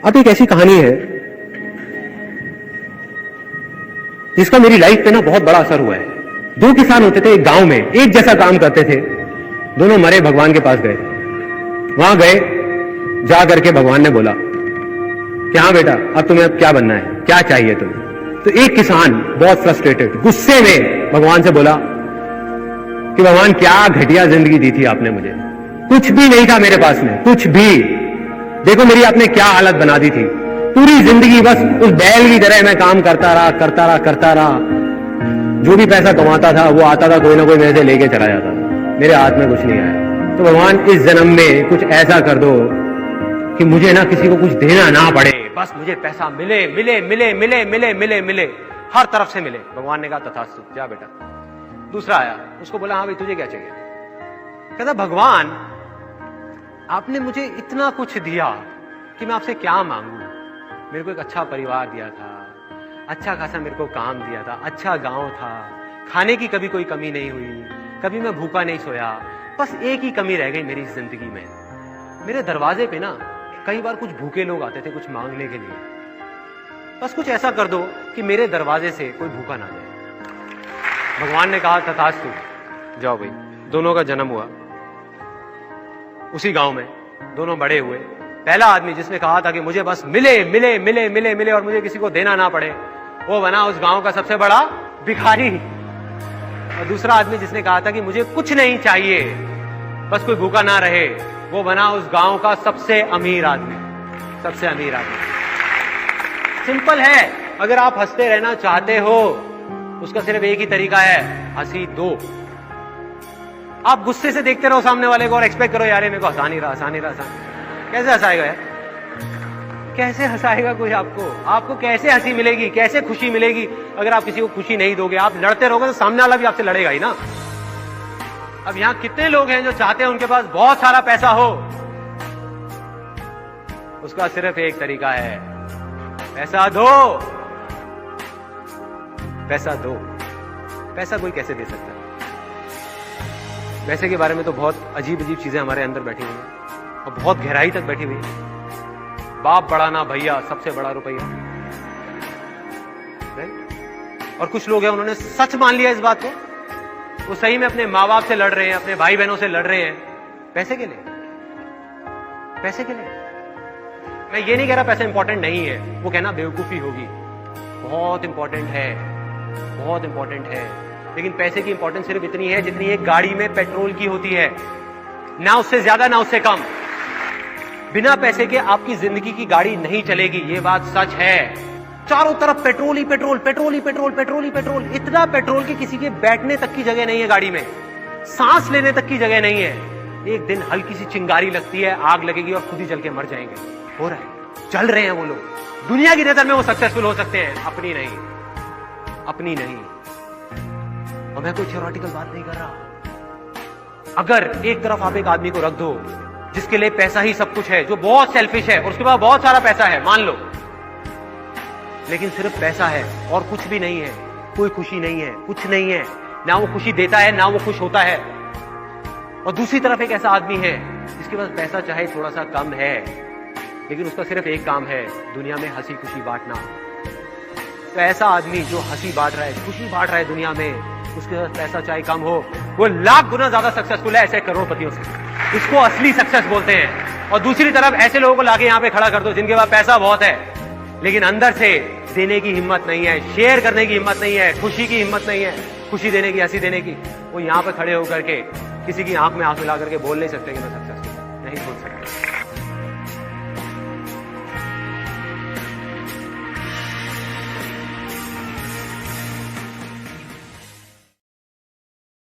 अब एक ऐसी कहानी है जिसका मेरी लाइफ पे ना बहुत बड़ा असर हुआ है। दो किसान होते थे एक गांव में, एक जैसा काम करते थे, दोनों मरे, भगवान के पास गए। वहां गए, जा करके भगवान ने बोला कि हाँ बेटा, अब तुम्हें अब क्या बनना है, क्या चाहिए तुम्हें। तो एक किसान बहुत फ्रस्ट्रेटेड, गुस्से में भगवान से बोला कि भगवान, क्या घटिया जिंदगी दी थी आपने मुझे, कुछ भी नहीं था मेरे पास में, कुछ भी। देखो मेरी आपने क्या हालत बना दी थी, पूरी जिंदगी बस उस बैल की तरह मैं काम करता रहा। जो भी पैसा कमाता था वो आता था, कोई ना कोई मेरे से लेके चला जाता था, मेरे हाथ में कुछ नहीं आया। तो भगवान, इस जन्म में कुछ ऐसा कर दो कि मुझे ना किसी को कुछ देना ना पड़े, बस मुझे पैसा मिले मिले मिले मिले मिले मिले मिले, हर तरफ से मिले। भगवान ने कहा तथास्तु, जा बेटा। दूसरा आया, उसको बोला हाँ भाई तुझे क्या चाहिए। कहता भगवान, आपने मुझे इतना कुछ दिया कि मैं आपसे क्या मांगू। मेरे को एक अच्छा परिवार दिया था, अच्छा खासा मेरे को काम दिया था, अच्छा गांव था, खाने की कभी कोई कमी नहीं हुई, कभी मैं भूखा नहीं सोया। बस एक ही कमी रह गई मेरी जिंदगी में, मेरे दरवाजे पे ना कई बार कुछ भूखे लोग आते थे कुछ मांगने के लिए। बस कुछ ऐसा कर दो कि मेरे दरवाजे से कोई भूखा ना जाए। भगवान ने कहा तथास्तु, जाओ भाई। दोनों का जन्म हुआ उसी गांव में, दोनों बड़े हुए। पहला आदमी जिसने कहा था कि मुझे बस मिले मिले मिले मिले मिले और मुझे किसी को देना ना पड़े, वो बना उस गांव का सबसे बड़ा भिखारी। और दूसरा आदमी जिसने कहा था कि मुझे कुछ नहीं चाहिए, बस कोई भूखा ना रहे, वो बना उस गांव का सबसे अमीर आदमी, सबसे अमीर आदमी। सिंपल है, अगर आप हंसते रहना चाहते हो उसका सिर्फ एक ही तरीका है, हंसी दो। आप गुस्से से देखते रहो सामने वाले को और एक्सपेक्ट करो यार मेरे को हंसा नहीं रहा। कैसे हंसाएगा यार, कैसे हंसाएगा कोई आपको? आपको कैसे हंसी मिलेगी, कैसे खुशी मिलेगी अगर आप किसी को खुशी नहीं दोगे? आप लड़ते रहोगे तो सामने वाला भी आपसे लड़ेगा ही ना। अब यहां कितने लोग हैं जो चाहते हैं उनके पास बहुत सारा पैसा हो? उसका सिर्फ एक तरीका है, पैसा दो, पैसा दो। पैसा कोई कैसे दे सकता है? पैसे के बारे में तो बहुत अजीब अजीब चीजें हमारे अंदर बैठी हुई हैं और बहुत गहराई तक बैठी हुई है। बाप बड़ा ना भैया, सबसे बड़ा रुपया। और कुछ लोग हैं उन्होंने सच मान लिया इस बात को, वो सही में अपने माँ बाप से लड़ रहे हैं, अपने भाई बहनों से लड़ रहे हैं पैसे के लिए, पैसे के लिए। मैं ये नहीं कह रहा पैसा इंपॉर्टेंट नहीं है, वो कहना बेवकूफी होगी। बहुत इंपॉर्टेंट है, बहुत इंपॉर्टेंट है, लेकिन पैसे की इंपॉर्टेंस सिर्फ इतनी है जितनी एक गाड़ी में पेट्रोल की होती है, ना उससे ज्यादा ना उससे कम। बिना पैसे के आपकी जिंदगी की गाड़ी नहीं चलेगी, ये बात सच है। चारों तरफ पेट्रोल ही पेट्रोल, पेट्रोल ही पेट्रोल, पेट्रोल ही पेट्रोल। इतना पेट्रोल कि किसी के बैठने तक की जगह नहीं है गाड़ी में, सांस लेने तक की जगह नहीं है। एक दिन हल्की सी चिंगारी लगती है, आग लगेगी और खुद ही जल के मर जाएंगे। हो रहा है, चल रहे हैं वो लोग। दुनिया की नजर में वो सक्सेसफुल हो सकते हैं, अपनी नहीं, अपनी नहीं। और मैं कोई थ्योरेटिकल बात नहीं कर रहा। अगर एक तरफ आप एक आदमी को रख दो जिसके लिए पैसा ही सब कुछ है, जो बहुत सेल्फिश है और उसके पास बहुत सारा पैसा है, मान लो, लेकिन सिर्फ पैसा है और कुछ भी नहीं है, कोई खुशी नहीं है, कुछ नहीं है, ना वो खुशी देता है ना वो खुश होता है। और दूसरी तरफ एक ऐसा आदमी है जिसके पास पैसा चाहे थोड़ा सा कम है, लेकिन उसका सिर्फ एक काम है, दुनिया में हंसी खुशी बांटना। तो ऐसा आदमी जो हंसी बांट रहा है, खुशी बांट रहा है दुनिया में, उसके पास पैसा चाहे कम हो, वो लाख गुना ज्यादा सक्सेसफुल है ऐसे करोड़पतियों से। इसको असली सक्सेस बोलते हैं। और दूसरी तरफ ऐसे लोगों को लाके यहां पे खड़ा कर दो जिनके पास पैसा बहुत है, लेकिन अंदर से देने की हिम्मत नहीं है, शेयर करने की हिम्मत नहीं है, खुशी की हिम्मत नहीं है, खुशी देने की, हंसी देने की। वो यहां पे खड़े होकर के किसी की आंख में आंख मिला करके बोल नहीं सकते कि मैं